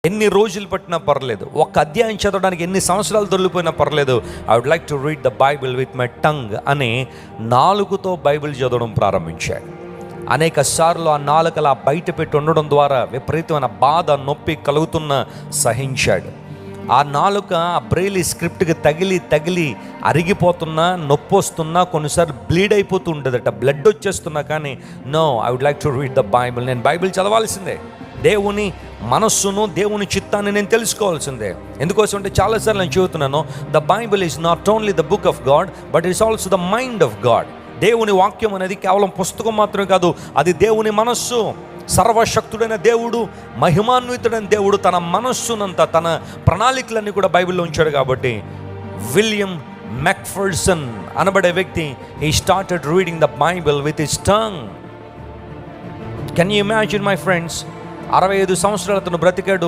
ఎన్ని రోజులు పట్టినా పర్లేదు, ఒక్క అధ్యాయం చదవడానికి ఎన్ని సంవత్సరాలు దొరికిపోయినా పర్లేదు. I would like to read the Bible with my tongue అని నాలుగుతో బైబిల్ చదవడం ప్రారంభించాడు. అనేక సార్లు ఆ నాలుకలా బయట పెట్టి ఉండడం ద్వారా విపరీతమైన బాధ, నొప్పి కలుగుతున్న సహించాడు. ఆ నాలుక ఆ బ్రెయిలీ స్క్రిప్ట్కి తగిలి అరిగిపోతున్నా, నొప్పి వస్తున్నా, కొన్నిసార్లు బ్లీడ్ అయిపోతూ ఉండేదట, బ్లడ్ వచ్చేస్తున్నా. కానీ no, I would like to read the Bible. నేను బైబిల్ చదవాల్సిందే, దేవుని మనస్సును, దేవుని చిత్తాన్ని నేను తెలుసుకోవాల్సిందే. ఎందుకోసం అంటే చాలాసార్లు నేను చెబుతున్నాను, the Bible is not only the book of God, but it's also the mind of God. దేవుని వాక్యం అనేది కేవలం పుస్తకం మాత్రమే కాదు, అది దేవుని మనస్సు. సర్వశక్తుడైన దేవుడు, మహిమాన్వితుడైన దేవుడు తన మనస్సునంతా, తన ప్రణాళికలన్నీ కూడా బైబిల్లో ఉంచాడు. కాబట్టి విలియం మెక్ఫర్సన్ అనబడే వ్యక్తి, he started reading the Bible with his tongue. Can you imagine my friends, 65 సంవత్సరాలు అతను బ్రతికాడు.